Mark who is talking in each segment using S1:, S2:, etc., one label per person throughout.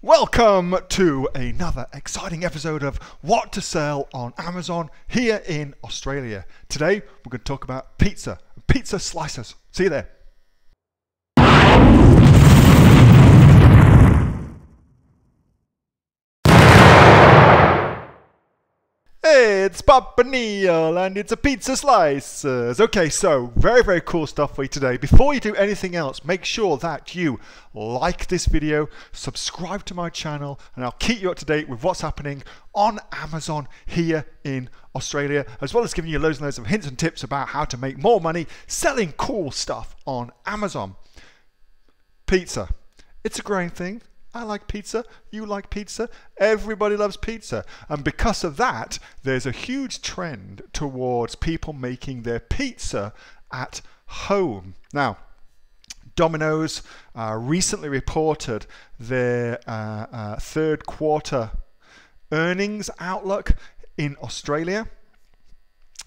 S1: Welcome to another exciting episode of What to Sell on Amazon here in Australia. Today we're going to talk about pizza and pizza slices. See you there. Hey, it's Papa Neil and it's a pizza slices. Okay, so very cool stuff for you today. Before you do anything else, make sure that you like this video, subscribe to my channel, and I'll keep you up to date with what's happening on Amazon here in Australia, as well as giving you loads and loads of hints and tips about how to make more money selling cool stuff on Amazon. Pizza. It's a growing thing. I like pizza, you like pizza, everybody loves pizza. And because of that, there's a huge trend towards people making their pizza at home. Now, Domino's recently reported their third quarter earnings outlook in Australia.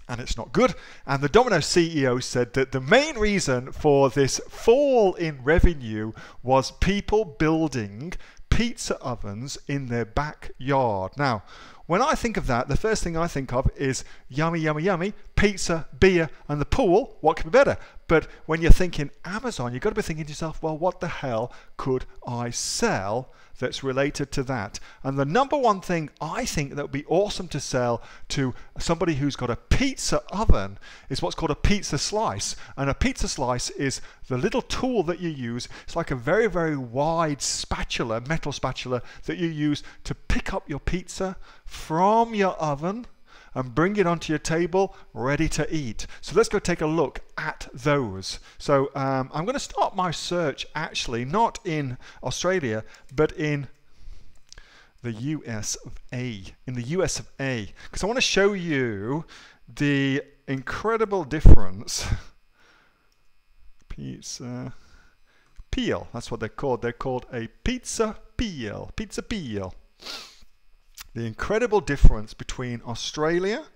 S1: And it's not good. And the Domino's CEO said that the main reason for this fall in revenue was people building pizza ovens in their backyard. Now, when I think of that, the first thing I think of is yummy, yummy, yummy, pizza, beer, and the pool. What could be better? But when you're thinking Amazon, you've got to be thinking to yourself, well, what the hell could I sell that's related to that? And the number one thing I think that would be awesome to sell to somebody who's got a pizza oven is what's called a pizza slice. And a pizza slice is the little tool that you use. It's like a very wide spatula, metal spatula, that you use to pick up your pizza from your oven and bring it onto your table ready to eat. So let's go take a look at those. So I'm going to start my search actually not in Australia but in the US of A. In the US of A, because I want to show you the incredible difference. Pizza peel, that's what they're called. They're called a pizza peel. Pizza peel. The incredible difference between Australia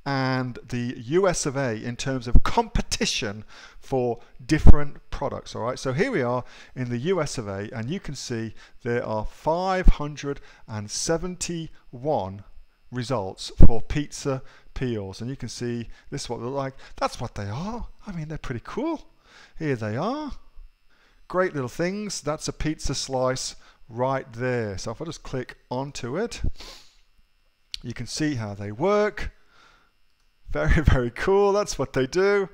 S1: and the US of A in terms of competition for different products. All right, so here we are in the US of A, and you can see there are 571 results for pizza peels, and you can see this is what they look like. That's what they are. I mean, they're pretty cool. Here they are. Great little things. That's a pizza slice right there. So if I just click onto it, you can see how they work. Very cool. That's what they do.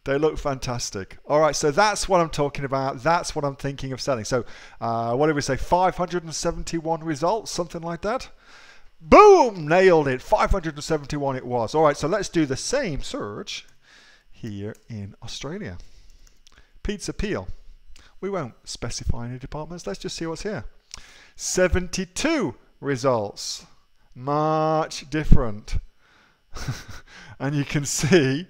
S1: They look fantastic. All right, so that's what I'm talking about. That's what I'm thinking of selling. So what did we say? 571 results, something like that. Boom, nailed it. 571 it was. All right, so let's do the same search here in Australia. Pizza peel. We won't specify any departments. Let's just see what's here. 72 results. Much different. And you can see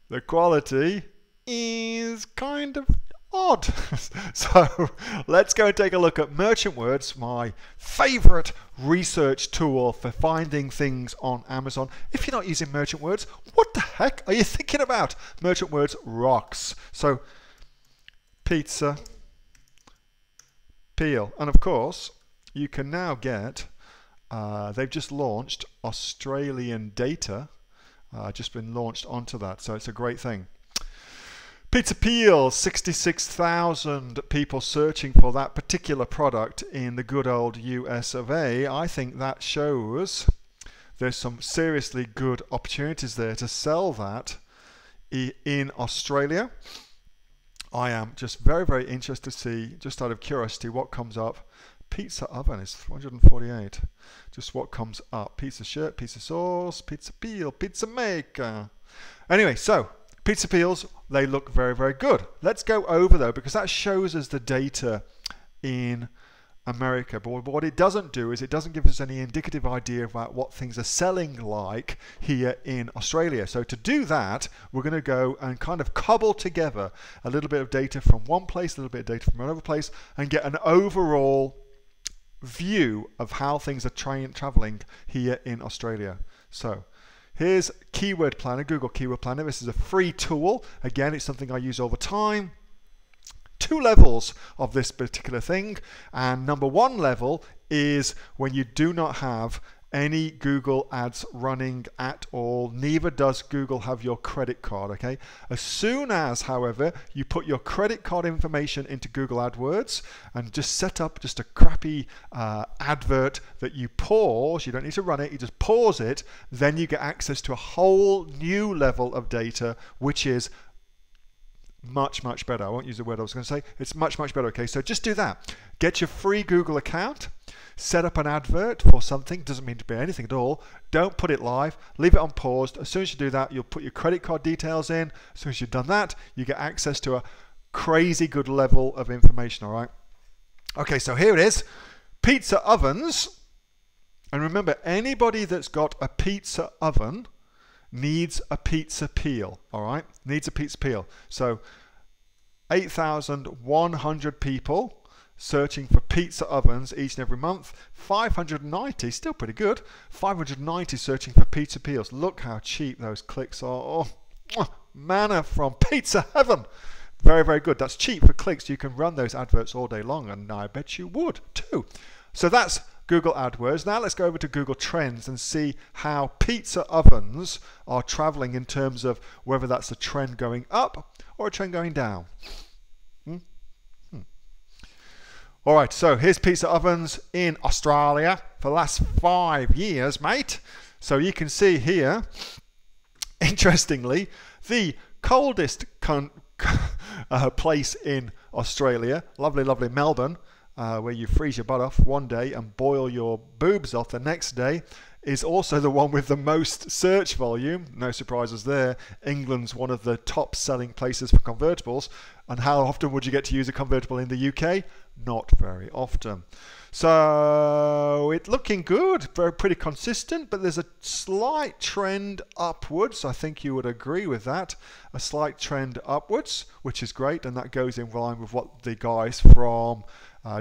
S1: the quality is kind of odd. So let's go and take a look at Merchant Words, my favorite research tool for finding things on Amazon. If you're not using Merchant Words, what the heck are you thinking about? Merchant Words rocks. So pizza peel, and of course you can now get they've just launched Australian data, just been launched onto that, so it's a great thing. Pizza peel, 66,000 people searching for that particular product in the good old US of A. I think that shows there's some seriously good opportunities there to sell that in Australia. I am just very interested to see, just out of curiosity, what comes up. Pizza oven is 448. Just what comes up. Pizza shirt, pizza sauce, pizza peel, pizza maker. Anyway, so pizza peels, they look very good. Let's go over though, because that shows us the data in America. But what it doesn't do is it doesn't give us any indicative idea about what things are selling like here in Australia. So to do that, we're going to go and kind of cobble together a little bit of data from one place, a little bit of data from another place, and get an overall view of how things are traveling here in Australia. So here's Keyword Planner, Google Keyword Planner. This is a free tool. Again, it's something I use all the time two levels of this particular thing. And number one level is when you do not have any Google ads running at all. Neither does Google have your credit card, okay? As soon as, however, you put your credit card information into Google AdWords and just set up just a crappy advert that you pause, you don't need to run it, you just pause it, then you get access to a whole new level of data, which is much, much better. I won't use the word I was going to say. It's much, much better, okay? So just do that. Get your free Google account. Set up an advert for something, doesn't mean to be anything at all. Don't put it live, leave it on paused. As soon as you do that, you'll put your credit card details in. As soon as you've done that, you get access to a crazy good level of information, all right? Okay, so here it is, pizza ovens. And remember, anybody that's got a pizza oven needs a pizza peel, all right? Needs a pizza peel. So 8,100 people searching for pizza ovens each and every month. 590, still pretty good. 590 searching for pizza peels. Look how cheap those clicks are. Oh, manna from pizza heaven. Very, very good. That's cheap for clicks. You can run those adverts all day long, and I bet you would too. So that's Google AdWords. Now let's go over to Google Trends and see how pizza ovens are traveling in terms of whether that's a trend going up or a trend going down. All right, so here's pizza ovens in Australia for the last 5 years, mate. So you can see here, interestingly, the coldest place in Australia, lovely, lovely Melbourne, where you freeze your butt off one day and boil your boobs off the next day, is also the one with the most search volume. No surprises there. England's one of the top selling places for convertibles. And how often would you get to use a convertible in the UK? Not very often. So it's looking good, pretty consistent, but there's a slight trend upwards. I think you would agree with that. A slight trend upwards, which is great, and that goes in line with what the guys from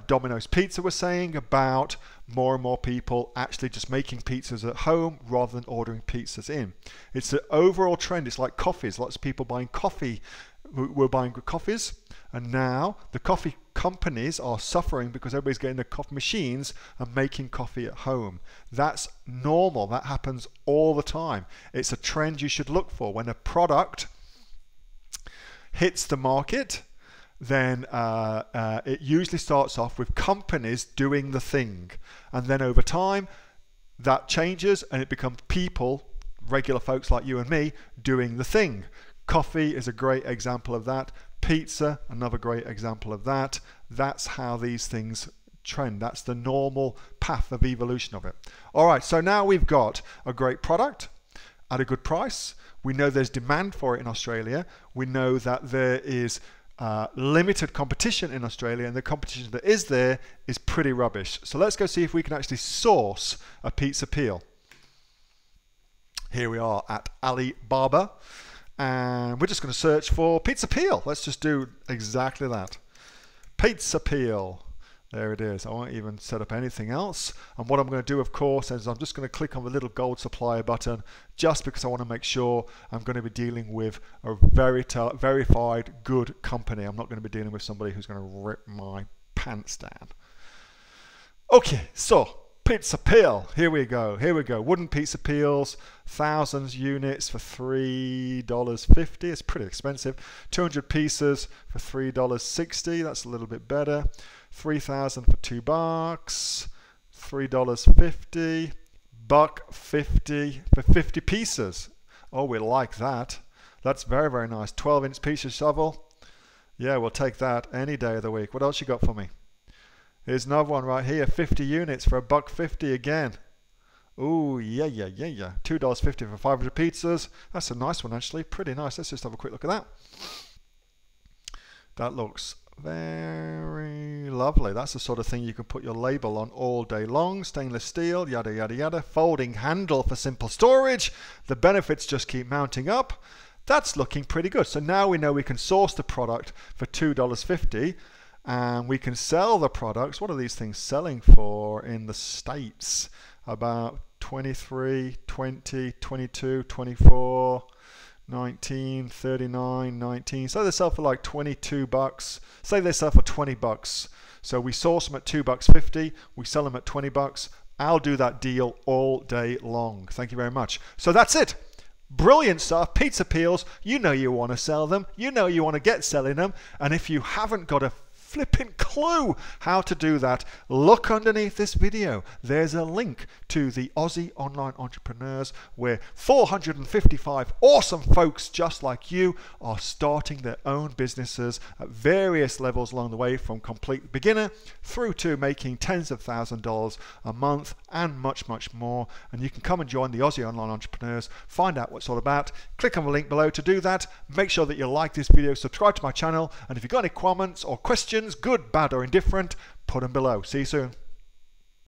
S1: Domino's Pizza were saying about more and more people actually just making pizzas at home rather than ordering pizzas in. It's an overall trend. It's like coffees. Lots of people buying coffee. We're buying coffees, and now the coffee companies are suffering because everybody's getting their coffee machines and making coffee at home. That's normal. That happens all the time. It's a trend you should look for. When a product hits the market, then it usually starts off with companies doing the thing, and then over time that changes and it becomes people, regular folks like you and me, doing the thing. Coffee is a great example of that. Pizza, another great example of that. That's how these things trend. That's the normal path of evolution of it. All right, so now we've got a great product at a good price. We know there's demand for it in Australia. We know that there is limited competition in Australia, and the competition that is there is pretty rubbish. So let's go see if we can actually source a pizza peel. Here we are at Alibaba, and we're just going to search for pizza peel. Let's just do exactly that. Pizza peel. There it is. I won't even set up anything else. And what I'm going to do, of course, is I'm just going to click on the little gold supplier button just because I want to make sure I'm going to be dealing with a verified good company. I'm not going to be dealing with somebody who's going to rip my pants down. Okay, so pizza peel. Here we go. Here we go. Wooden pizza peels, thousands units for $3.50. It's pretty expensive. 200 pieces for $3.60. That's a little bit better. 3,000 for $2, $3.50, $1.50 for 50 pieces. Oh, we like that. That's very, very nice. 12-inch pizza shovel. Yeah, we'll take that any day of the week. What else you got for me? Here's another one right here. 50 units for $1.50 again. Ooh, yeah. $2.50 for 500 pizzas. That's a nice one, actually. Pretty nice. Let's just have a quick look at that. That looks very lovely. That's the sort of thing you can put your label on all day long. Stainless steel, yada yada yada. Folding handle for simple storage. The benefits just keep mounting up. That's looking pretty good. So now we know we can source the product for $2.50, and we can sell the products. What are these things selling for in the States? About 23, 20, 22, 24. 19, 39, 19. Say they sell for like 22 bucks. Say they sell for 20 bucks. So we source them at $2.50. We sell them at 20 bucks. I'll do that deal all day long. Thank you very much. So that's it. Brilliant stuff. Pizza peels. You know you want to sell them. You know you want to get selling them. And if you haven't got a flipping clue how to do that, look underneath this video. There's a link to the Aussie Online Entrepreneurs where 455 awesome folks just like you are starting their own businesses at various levels along the way, from complete beginner through to making tens of thousands of dollars a month and much, much more. And you can come and join the Aussie Online Entrepreneurs, find out what it's all about. Click on the link below to do that. Make sure that you like this video, subscribe to my channel, and if you've got any comments or questions, good, bad or indifferent, put them below. See you soon.